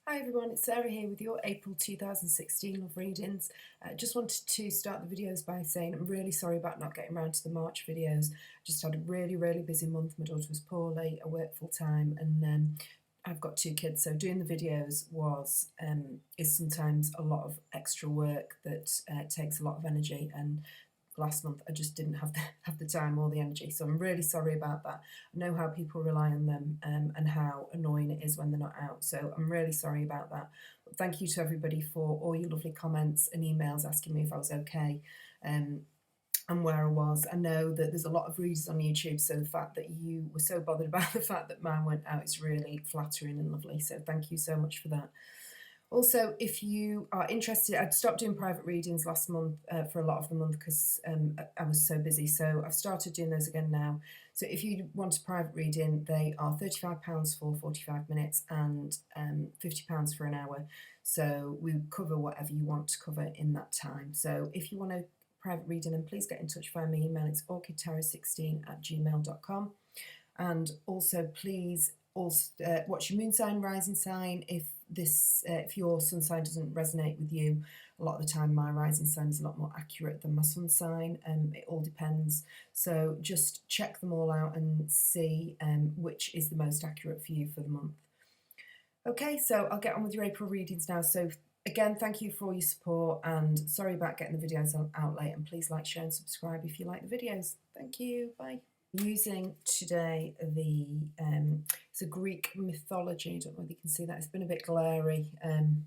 Hi everyone, it's Sarah here with your April 2016 love readings. Just wanted to start the videos by saying I'm really sorry about not getting around to the March videos. Just had a really busy month. My daughter was poorly, I work full time, and I've got two kids, so doing the videos is sometimes a lot of extra work that takes a lot of energy, and last month I just didn't have the time or the energy, so I'm really sorry about that. I know how people rely on them and how annoying it is when they're not out, so I'm really sorry about that. But thank you to everybody for all your lovely comments and emails asking me if I was okay and where I was. I know that there's a lot of readers on YouTube, so the fact that you were so bothered about the fact that mine went out is really flattering and lovely, so thank you so much for that. Also, if you are interested, I'd stopped doing private readings last month for a lot of the month because I was so busy, so I've started doing those again now. So if you want a private reading, they are £35 for 45 minutes and £50 for an hour. So we cover whatever you want to cover in that time. So if you want a private reading, then please get in touch via my email. It's orchidterror16@gmail.com. And also please watch your moon sign, rising sign. If your sun sign doesn't resonate with you, a lot of the time my rising sign is a lot more accurate than my sun sign. It all depends, so just check them all out and see which is the most accurate for you for the month. Okay, so I'll get on with your April readings now. So again, thank you for all your support, and sorry about getting the videos out late, and please like, share and subscribe if you like the videos. Thank you, bye. Using today it's a Greek mythology. I don't know whether you can see that. It's been a bit glary on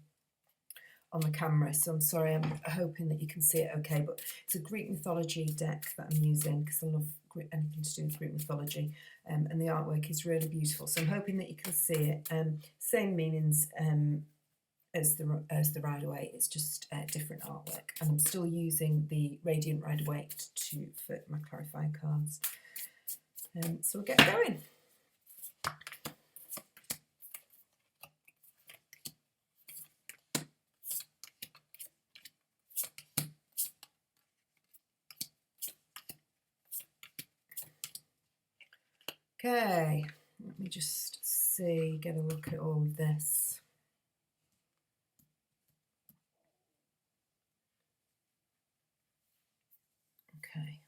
the camera, so I'm sorry. I'm hoping that you can see it okay, but it's a Greek mythology deck that I'm using because I love anything to do with Greek mythology, and the artwork is really beautiful, so I'm hoping that you can see it. Same meanings as the Rider-Waite, it's just different artwork, and I'm still using the Radiant Rider-Waite for my clarifying cards. So we'll get going. Okay, let me just see, get a look at all of this. Okay.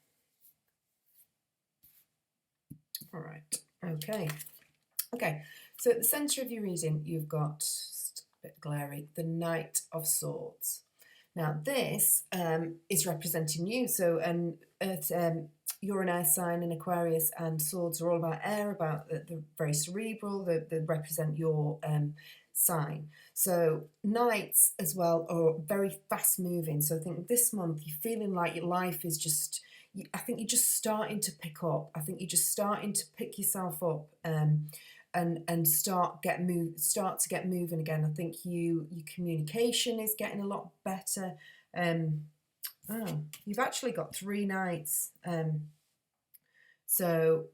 All right. Okay. So at the centre of your reading, you've got, a bit glary, the Knight of Swords. Now this is representing you. So you're an air sign in Aquarius, and swords are all about air, about the very cerebral. They represent your sign. So knights as well are very fast moving. So I think this month you're feeling like your life is just, I think you're just starting to pick up. I think you're just starting to pick yourself up and start to get moving again. I think your communication is getting a lot better. You've actually got 3 knights. So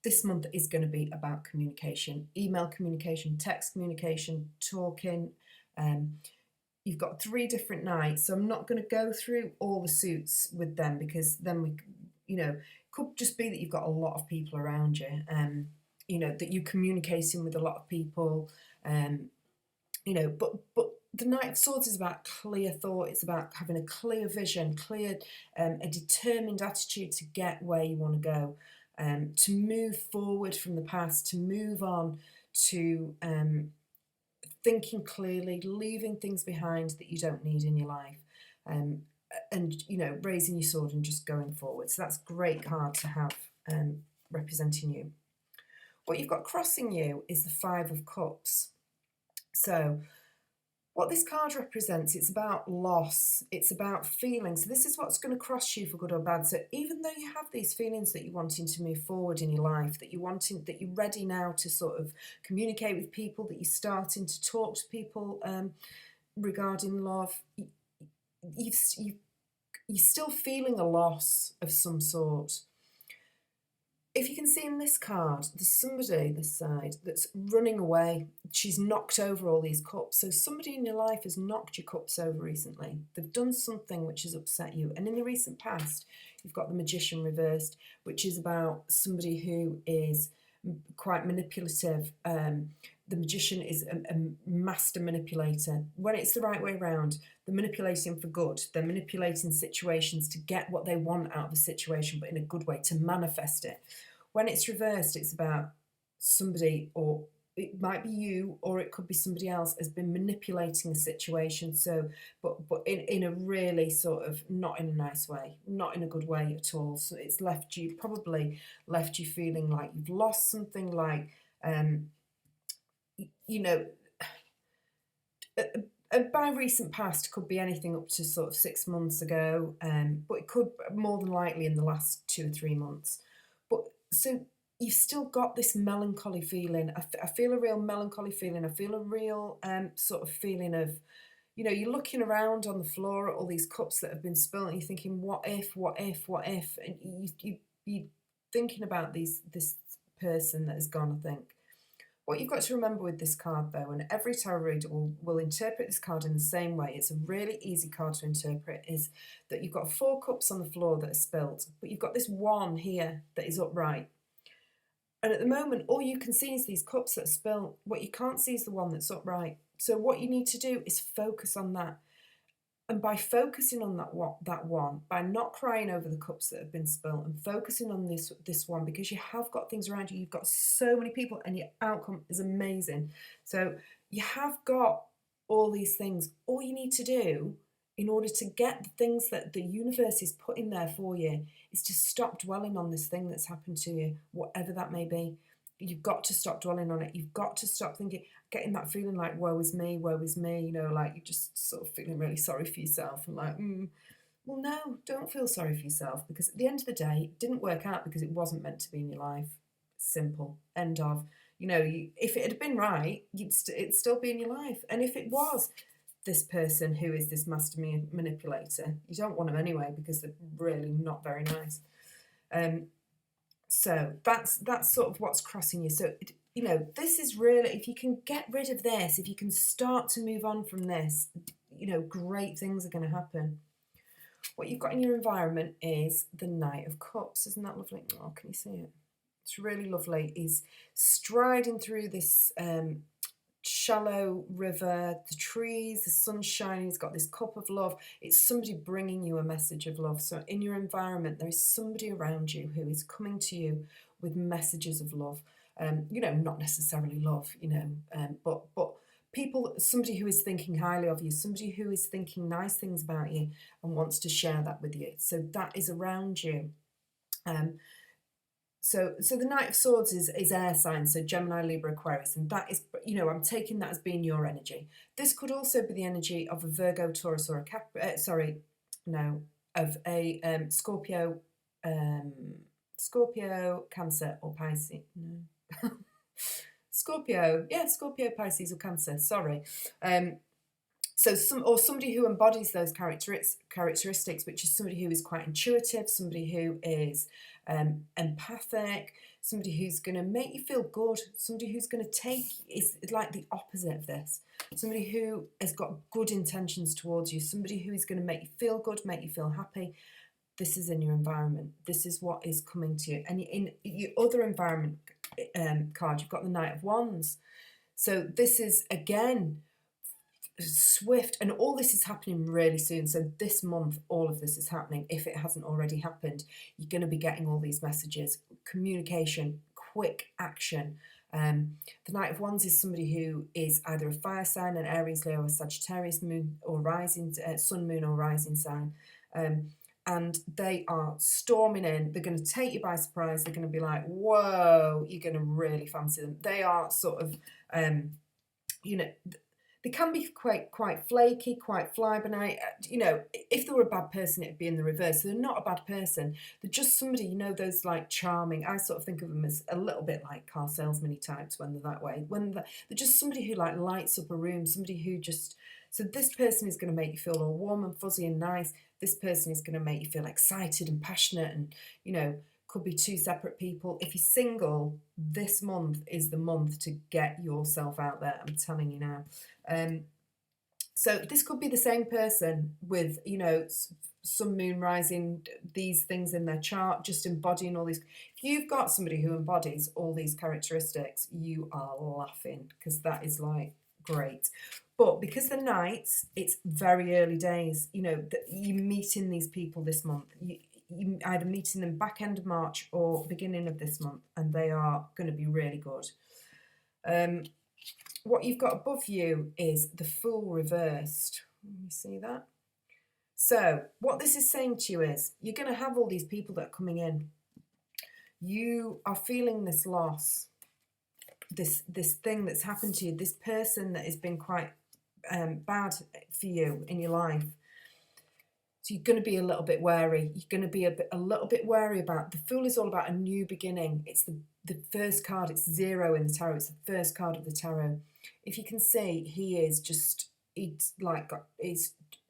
this month is going to be about communication, email communication, text communication, talking. You've got 3 different knights, so I'm not going to go through all the suits with them, because then it could just be that you've got a lot of people around you, that you're communicating with a lot of people, but the Knight of Swords is about clear thought. It's about having a clear vision, a determined attitude to get where you want to go, to move forward from the past, to move on, to thinking clearly, leaving things behind that you don't need in your life, and raising your sword and just going forward. So that's a great card to have representing you. What you've got crossing you is the 5 of Cups. So what this card represents, it's about loss, it's about feelings. So this is what's going to cross you for good or bad. So even though you have these feelings that you're wanting to move forward in your life, that you're ready now to sort of communicate with people, that you're starting to talk to people regarding love, you're still feeling a loss of some sort. If you can see in this card, there's somebody this side that's running away. She's knocked over all these cups. So somebody in your life has knocked your cups over recently. They've done something which has upset you. And in the recent past, you've got the Magician reversed, which is about somebody who is quite manipulative. the magician is a master manipulator. When it's the right way around, they're manipulating for good. They're manipulating situations to get what they want out of a situation, but in a good way, to manifest it. When it's reversed, it's about somebody, or it might be you, or it could be somebody else, has been manipulating a situation. So, but in a really sort of, not in a nice way, not in a good way at all. So it's probably left you feeling like you've lost something, like, you know, by recent past could be anything up to sort of 6 months ago, but it could more than likely in the last 2 or 3 months. But so you've still got this melancholy feeling. I feel a real melancholy feeling. I feel a real sort of feeling of, you know, you're looking around on the floor at all these cups that have been spilled, and you're thinking, what if, what if, what if? And you're thinking about this person that has gone, I think. What you've got to remember with this card, though, and every tarot reader will interpret this card in the same way, it's a really easy card to interpret, is that you've got 4 cups on the floor that are spilt, but you've got this one here that is upright. And at the moment, all you can see is these cups that are spilt. What you can't see is the one that's upright. So what you need to do is focus on that. And by focusing on that one, by not crying over the cups that have been spilt, and focusing on this one, because you have got things around you, you've got so many people, and your outcome is amazing. So you have got all these things. All you need to do in order to get the things that the universe is putting there for you is to stop dwelling on this thing that's happened to you, whatever that may be. You've got to stop dwelling on it. You've got to stop thinking, getting that feeling like, woe is me, you know, like you're just sort of feeling really sorry for yourself, and like, well, no, don't feel sorry for yourself, because at the end of the day, it didn't work out because it wasn't meant to be in your life. Simple. End of. You know, if it had been right, it'd still be in your life. And if it was this person who is this master manipulator, you don't want them anyway, because they're really not very nice. So that's sort of what's crossing you. So, you know, this is really, if you can get rid of this, if you can start to move on from this, you know, great things are going to happen. What you've got in your environment is the Knight of Cups. Isn't that lovely? Oh, can you see it? It's really lovely. He's striding through this shallow river, the trees, the sun's shining, he's got this cup of love. It's somebody bringing you a message of love. So in your environment, there is somebody around you who is coming to you with messages of love. You know, not necessarily love, you know, but people, somebody who is thinking highly of you, somebody who is thinking nice things about you and wants to share that with you. So that is around you. So the Knight of Swords is air signs, so Gemini, Libra, Aquarius, and that is, you know, I'm taking that as being your energy. This could also be the energy of a Virgo, Taurus, or a of a Scorpio, Cancer, or Pisces. No. Scorpio, Pisces, or Cancer. Sorry. So somebody who embodies those characteristics, which is somebody who is quite intuitive, somebody who is empathic, somebody who's going to make you feel good, somebody who's going to is like the opposite of this, somebody who has got good intentions towards you, somebody who is going to make you feel good, make you feel happy. This is in your environment. This is what is coming to you. And in your other environment card, you've got the Knight of Wands. So this is, again, swift, and all this is happening really soon. So this month, all of this is happening. If it hasn't already happened, you're going to be getting all these messages, communication, quick action. The Knight of Wands is somebody who is either a fire sign, an Aries, Leo, or Sagittarius moon or rising, sun, moon, or rising sign. And they are storming in. They're going to take you by surprise. They're going to be like, whoa, you're going to really fancy them. They are sort of, you know, they can be quite flaky, quite fly-by-night. You know, if they were a bad person, it'd be in the reverse. So they're not a bad person. They're just somebody, you know, those like charming. I sort of think of them as a little bit like car salesman types when they're that way. When they're just somebody who like lights up a room, somebody who just... So this person is going to make you feel all warm and fuzzy and nice. This person is going to make you feel excited and passionate, and, you know, could be two separate people. If you're single, this month is the month to get yourself out there. I'm telling you now. So this could be the same person with, you know, sun, moon, rising, these things in their chart, just embodying all these. If you've got somebody who embodies all these characteristics, you are laughing, because that is like great. But because the nights, it's very early days. You know, you're meeting these people this month. You either meeting them back end of March or beginning of this month, and they are going to be really good. What you've got above you is the Fool reversed. Let me see that. So what this is saying to you is you're going to have all these people that are coming in. You are feeling this loss, this thing that's happened to you, this person that has been quite bad for you in your life. So you're going to be a little bit wary. You're going to be a little bit wary about. The Fool is all about a new beginning. It's the first card. It's 0 in the tarot. It's the first card of the tarot. If you can see, he is just, he's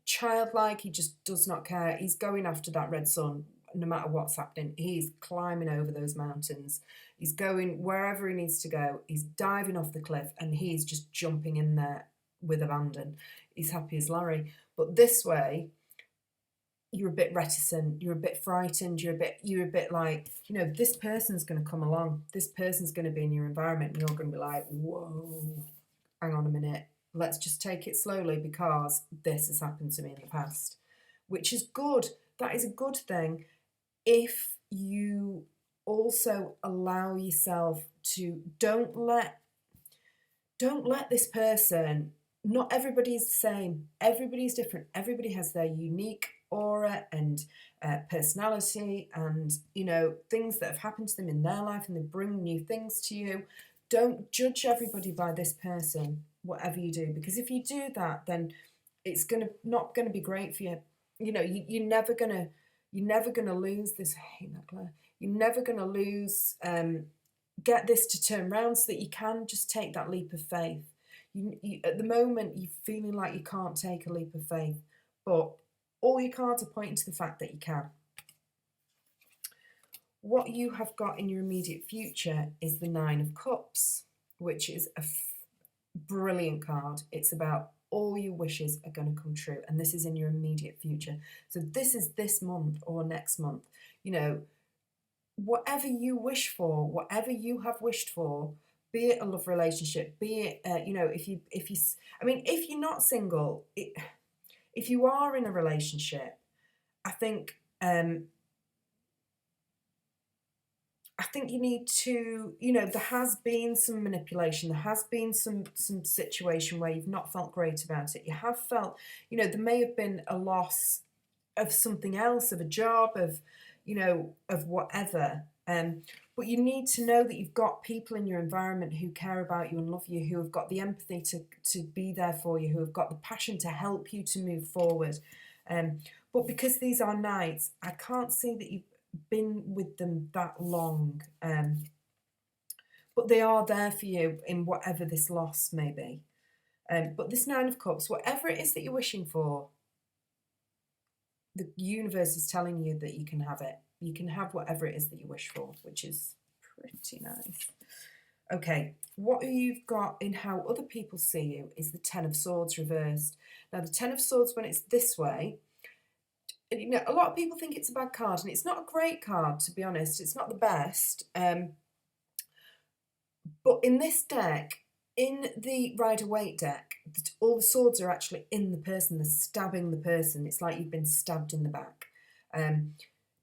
childlike. He just does not care. He's going after that red sun no matter what's happening. He's climbing over those mountains. He's going wherever he needs to go. He's diving off the cliff, and he's just jumping in there with abandon. He's happy as Larry. But this way, you're a bit reticent, you're a bit frightened, you're a bit like, you know, this person's going to come along, this person's going to be in your environment, and you're going to be like, whoa, hang on a minute, let's just take it slowly, because this has happened to me in the past, which is good. That is a good thing if you also allow yourself to don't let this person, not everybody's the same, everybody's different, everybody has their unique aura and personality, and, you know, things that have happened to them in their life, and they bring new things to you. Don't judge everybody by this person, whatever you do, because if you do that, then it's not gonna be great for you. You know, you're never gonna lose this. I hate that glare. You're never gonna lose. Get this to turn around so that you can just take that leap of faith. You at the moment, you're feeling like you can't take a leap of faith, but all your cards are pointing to the fact that you can. What you have got in your immediate future is the 9 of Cups, which is a brilliant card. It's about all your wishes are going to come true, and this is in your immediate future. So this is this month or next month. You know, whatever you wish for, whatever you have wished for, be it a love relationship, be it, you know, if you're not single, if you are in a relationship, I think you need to, you know, there has been some manipulation, there has been some situation where you've not felt great about it. You have felt, you know, there may have been a loss of something else, of a job, of, you know, of whatever. But you need to know that you've got people in your environment who care about you and love you, who have got the empathy to be there for you, who have got the passion to help you to move forward. But because these are nights, I can't see that you've been with them that long. But they are there for you in whatever this loss may be. But this 9 of Cups, whatever it is that you're wishing for, the universe is telling you that you can have it. You can have whatever it is that you wish for, which is pretty nice. Okay, what you've got in how other people see you is the 10 of Swords reversed. Now, the 10 of Swords, when it's this way, you know, a lot of people think it's a bad card, and it's not a great card, to be honest. It's not the best. But in this deck, in the Rider-Waite deck, all the swords are actually in the person. They're stabbing the person. It's like you've been stabbed in the back.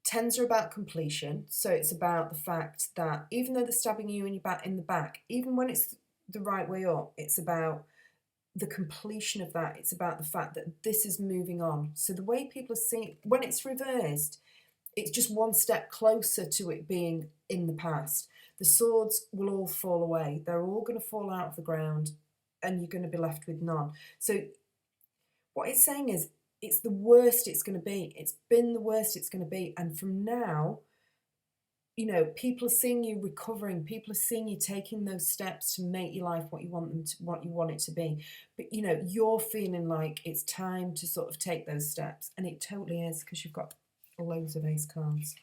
10s are about completion, so it's about the fact that even though they're stabbing you in the back, even when it's the right way up, it's about the completion of that. It's about the fact that this is moving on. So the way people are seeing, when it's reversed, it's just one step closer to it being in the past. The swords will all fall away. They're all going to fall out of the ground, and you're going to be left with none. So what it's saying is, it's the worst it's going to be. It's been the worst it's going to be. And from now, you know, people are seeing you recovering. People are seeing you taking those steps to make your life what you want it to be. But, you know, you're feeling like it's time to sort of take those steps. And it totally is, because you've got loads of ace cards.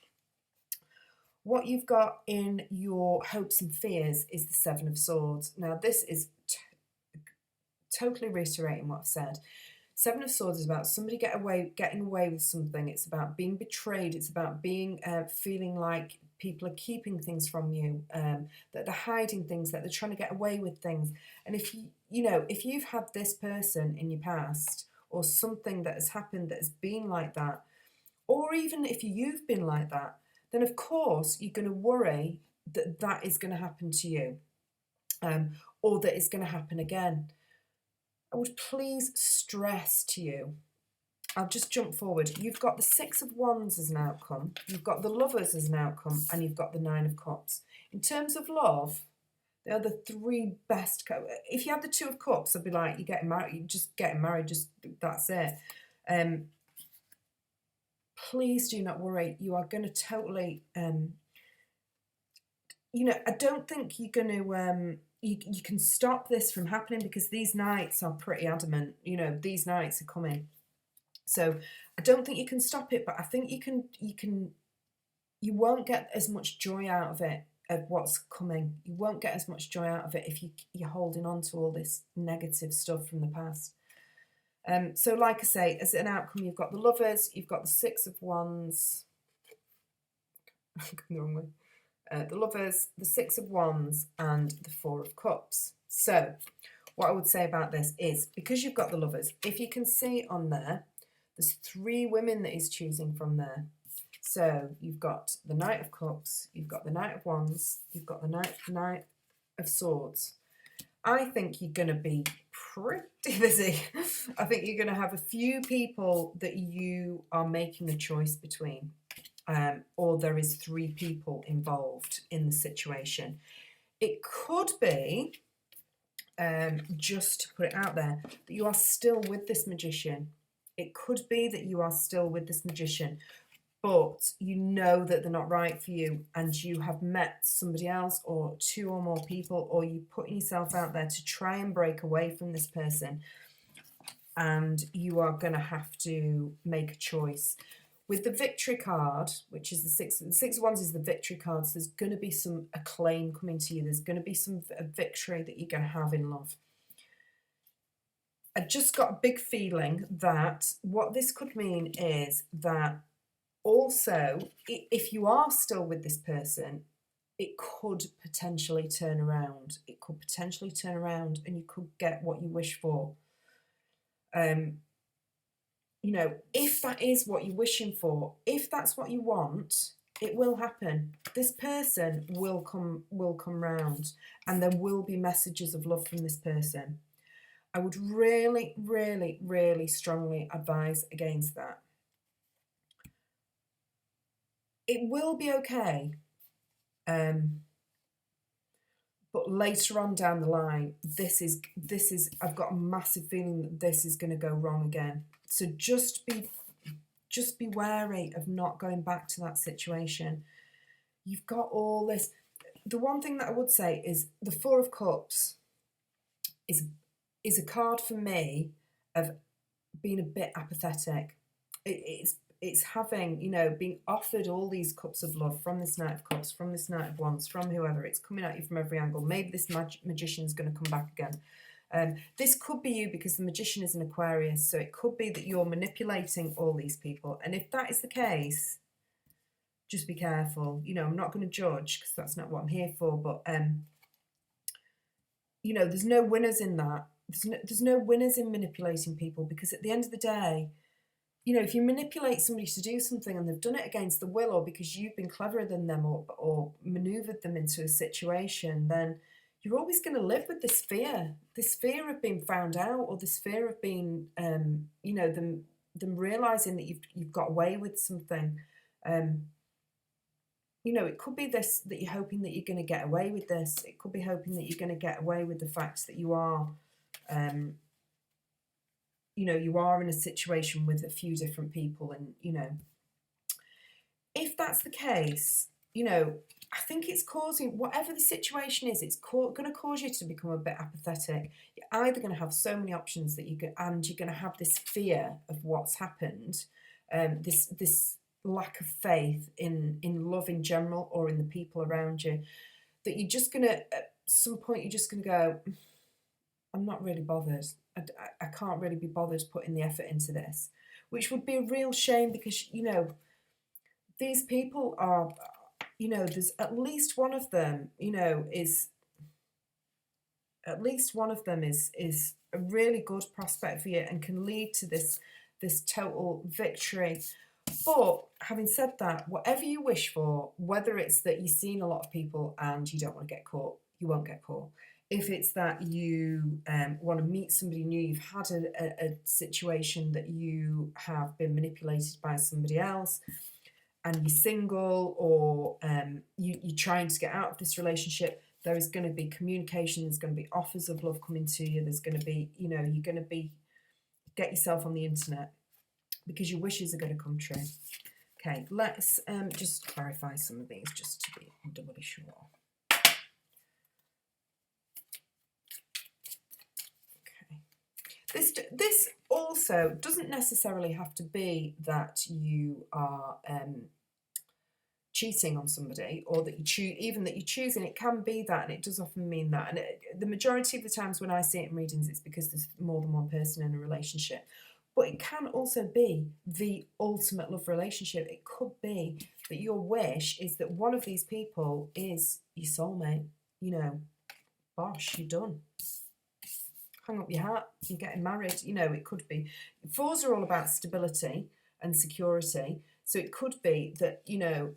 What you've got in your hopes and fears is the 7 of Swords. Now, this is totally reiterating what I've said. Seven of Swords is about somebody getting away with something. It's about being betrayed. It's about being feeling like people are keeping things from you, that they're hiding things, that they're trying to get away with things. And if if you've had this person in your past, or something that has happened that has been like that, or even if you've been like that, then of course you're going to worry that that is going to happen to you, or that it's going to happen again. I would please stress to you, I'll just jump forward. You've got the Six of Wands as an outcome, you've got the Lovers as an outcome, and you've got the Nine of Cups. In terms of love, they are the three best. If you had the Two of Cups, I'd be like, you're getting married, you're just getting married, just that's it. Please do not worry. You are going to totally, I don't think you're going to, you can stop this from happening, because these nights are pretty adamant. These nights are coming. So I don't think you can stop it, but I think you won't get as much joy out of it, of what's coming. You won't get as much joy out of it if you're holding on to all this negative stuff from the past. So like I say, as an outcome, you've got the Lovers, you've got the Six of Wands, the wrong way. The Lovers, the Six of Wands, and the Four of Cups. So what I would say about this is, because you've got the Lovers, if you can see on there's three women that he's choosing from there. So you've got the Knight of Cups, you've got the Knight of Wands, you've got the Knight of Swords. I think you're going to be pretty busy. I think you're going to have a few people that you are making a choice between, or there is three people involved in the situation. It could be, just to put it out there, that you are still with this magician. It could be that you are still with this magician, but you know that they're not right for you, and you have met somebody else, or two or more people, or you putting yourself out there to try and break away from this person, and you are going to have to make a choice. With the Victory card, which is the Six of Wands is the Victory card, so there's going to be some acclaim coming to you. There's going to be a victory that you're going to have in love. I just got a big feeling that what this could mean is that also, if you are still with this person, it could potentially turn around. It could potentially turn around, and you could get what you wish for. If that is what you're wishing for, if that's what you want, it will happen. This person will come round, and there will be messages of love from this person. I would really, really, really strongly advise against that. It will be okay, but later on down the line, this is. I've got a massive feeling that this is going to go wrong again. So just be wary of not going back to that situation. You've got all this. The one thing that I would say is the Four of Cups is a card for me of being a bit apathetic. It's having, being offered all these cups of love from this Knight of Cups, from this Knight of Wands, from whoever. It's coming at you from every angle. Maybe this magician's going to come back again. This could be you, because the magician is an Aquarius, so it could be that you're manipulating all these people. And if that is the case, just be careful. I'm not going to judge, because that's not what I'm here for, but, there's no winners in that. There's no winners in manipulating people, because at the end of the day, if you manipulate somebody to do something and they've done it against the will, or because you've been cleverer than them, or maneuvered them into a situation, then you're always going to live with this fear of being found out, or this fear of being, them realising that you've got away with something. It could be this, that you're hoping that you're going to get away with this. It could be hoping that you're going to get away with the fact that you are, you are in a situation with a few different people, and, if that's the case, I think it's causing, whatever the situation is, it's going to cause you to become a bit apathetic. You're either going to have so many options that you're going to have this fear of what's happened, this lack of faith in love in general, or in the people around you, that you're just going to, at some point, you're just going to go, I'm not really bothered. I can't really be bothered putting the effort into this, which would be a real shame because, you know, these people are, you know, there's at least one of them, you know, is a really good prospect for you and can lead to this total victory. But having said that, whatever you wish for, whether it's that you've seen a lot of people and you don't want to get caught, you won't get caught. If it's that you want to meet somebody new, you've had a situation that you have been manipulated by somebody else, and you're single, or you're trying to get out of this relationship, there is going to be communication, there's going to be offers of love coming to you, there's going to be, you know, you're going to be, get yourself on the internet because your wishes are going to come true. Okay, let's just clarify some of these just to be doubly sure. Okay. This also doesn't necessarily have to be that you are cheating on somebody, or that you choose, even that you're choosing. It can be that, and it does often mean that. And the majority of the times when I see it in readings, it's because there's more than one person in a relationship. But it can also be the ultimate love relationship. It could be that your wish is that one of these people is your soulmate. You know, bosh, you're done. Hang up your hat, you're getting married. You know, it could be. Fours are all about stability and security. So it could be that, you know,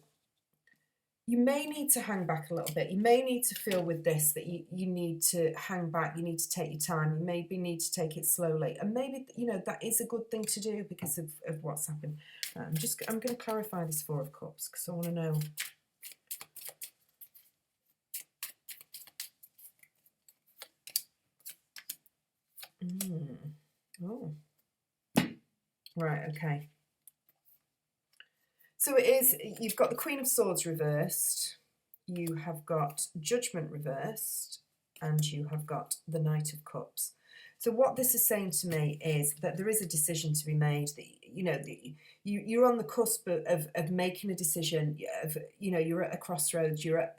you may need to hang back a little bit. You may need to feel with this that you need to hang back. You need to take your time. You maybe need to take it slowly. And maybe, you know, that is a good thing to do because of what's happened. I'm going to clarify this Four of Cups because I want to know. Oh. Right, okay. So it is, you've got the Queen of Swords reversed, you have got Judgment reversed, and you have got the Knight of Cups. So what this is saying to me is that there is a decision to be made, that, you know, you're on the cusp of making a decision, you know, you're at a crossroads, you're at,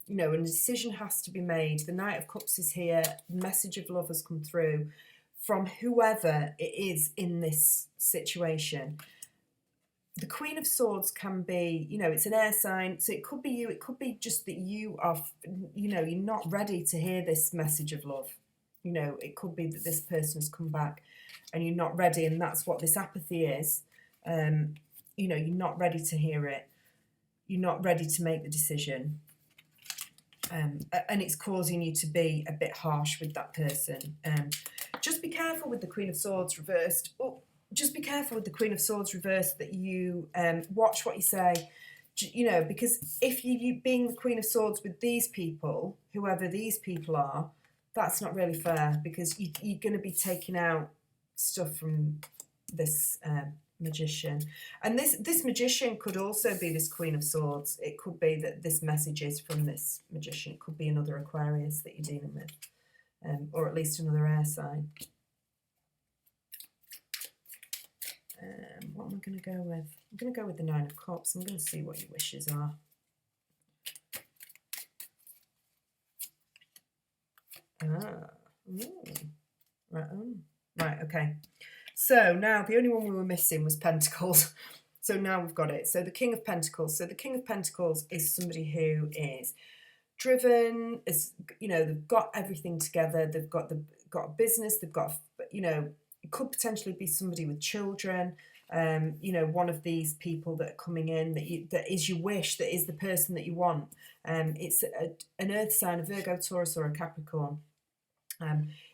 you know, and a decision has to be made. The Knight of Cups is here, the message of love has come through from whoever it is in this situation. The Queen of Swords can be, you know, it's an air sign, so it could be you, it could be just that you are, you know, you're not ready to hear this message of love. You know, it could be that this person has come back and you're not ready, and that's what this apathy is. You know, you're not ready to hear it. You're not ready to make the decision. And it's causing you to be a bit harsh with that person. Just be careful with the Queen of Swords reversed. Oh, just be careful with the Queen of Swords reversed that you watch what you say, you know, because if you being the Queen of Swords with these people, whoever these people are, that's not really fair, because you're going to be taking out stuff from this magician. And this magician could also be this Queen of Swords. It could be that this message is from this magician. It could be another Aquarius that you're dealing with, or at least another air sign. What am I going to go with? I'm going to go with the Nine of Cups. I'm going to see what your wishes are. Right, okay. So now the only one we were missing was Pentacles. So now we've got it. So the King of Pentacles. So the King of Pentacles is somebody who is driven, is, you know, they've got everything together. They've got a business. They've got, you know, it could potentially be somebody with children. You know, one of these people that are coming in that is your wish, that is the person that you want. It's an earth sign, a Virgo, Taurus, or a Capricorn.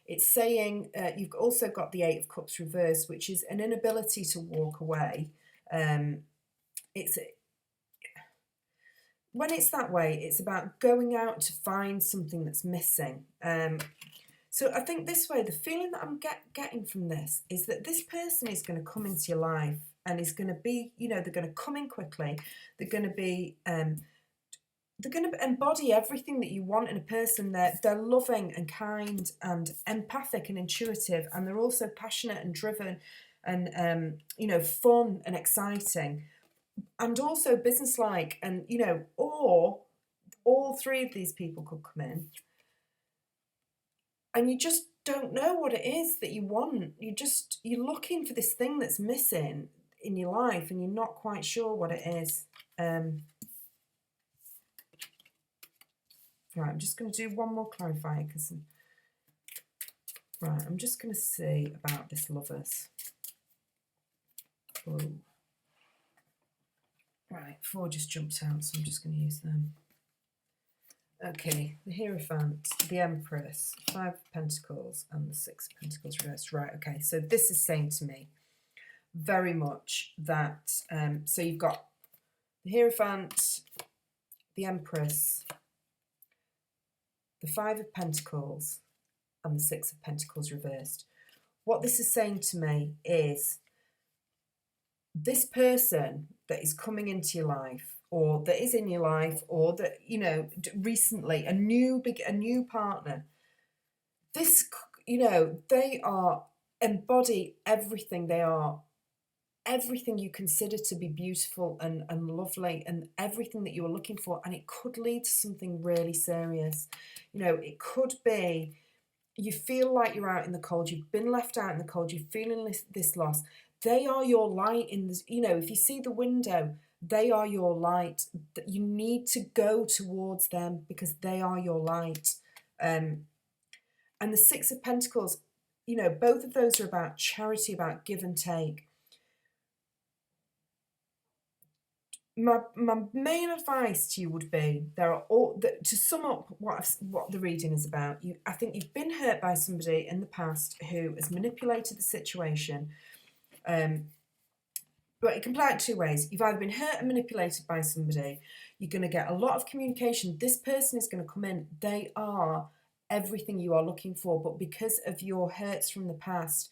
It's saying you've also got the Eight of Cups reversed, which is an inability to walk away. It's when it's that way, it's about going out to find something that's missing. So I think this way, the feeling that I'm getting from this is that this person is going to come into your life and is going to be, you know, they're going to come in quickly. They're going to be, they're going to embody everything that you want in a person. They're loving and kind and empathic and intuitive, and they're also passionate and driven and, you know, fun and exciting, and also businesslike, and, you know, or all three of these people could come in. And you just don't know what it is that you want. You're looking for this thing that's missing in your life and you're not quite sure what it is. Right, I'm just going to do one more clarifier because right, I'm just going to see about this Lovers. Ooh. Right, 4 just jumped out, so I'm just going to use them. Okay, the Hierophant, the Empress, 5 of Pentacles, and the 6 of Pentacles reversed. Right, okay, so this is saying to me very much that, so you've got the Hierophant, the Empress, the 5 of Pentacles, and the 6 of Pentacles reversed. What this is saying to me is this person that is coming into your life, or that is in your life, or that, you know, recently, a new partner, this, you know, they embody everything. They are everything you consider to be beautiful and lovely, and everything that you are looking for, and it could lead to something really serious. You know, it could be you feel like you're out in the cold, you've been left out in the cold, you're feeling this loss. They are your light in this, you know, if you see the window, they are your light. That you need to go towards them because they are your light. And the 6 of Pentacles, you know, both of those are about charity, about give and take. My main advice to you would be, to sum up what the reading is about. I think you've been hurt by somebody in the past who has manipulated the situation. But it can play out 2 ways. You've either been hurt and manipulated by somebody. You're going to get a lot of communication. This person is going to come in. They are everything you are looking for, but because of your hurts from the past,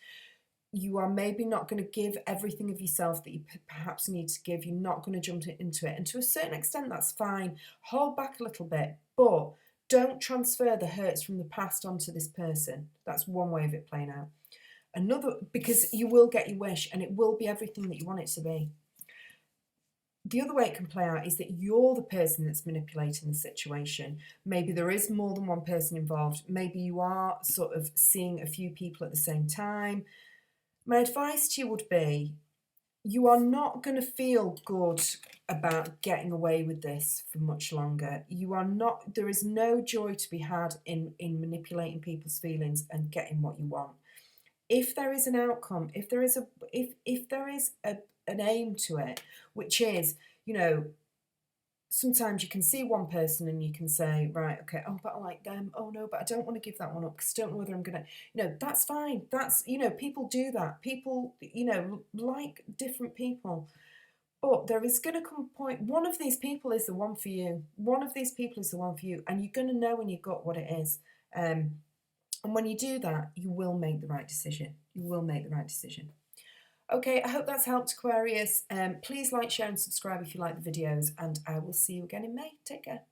you are maybe not going to give everything of yourself that you perhaps need to give. You're not going to jump into it. And to a certain extent, that's fine. Hold back a little bit, but don't transfer the hurts from the past onto this person. That's one way of it playing out. Another, because you will get your wish and it will be everything that you want it to be. The other way it can play out is that you're the person that's manipulating the situation. Maybe there is more than one person involved. Maybe you are sort of seeing a few people at the same time. My advice to you would be, you are not going to feel good about getting away with this for much longer. You are not, there is no joy to be had in manipulating people's feelings and getting what you want. If there is an outcome, if there is an aim to it, which is, you know, sometimes you can see one person and you can say, right, okay, oh, but I like them. Oh no, but I don't want to give that one up because I don't know whether I'm gonna, you know, that's fine. That's, you know, people do that. People, you know, like different people. But there is going to come a point, one of these people is the one for you. One of these people is the one for you, and you're going to know in your gut what it is. And when you do that, you will make the right decision. You will make the right decision. Okay, I hope that's helped, Aquarius. Please like, share and subscribe if you like the videos, and I will see you again in May. Take care.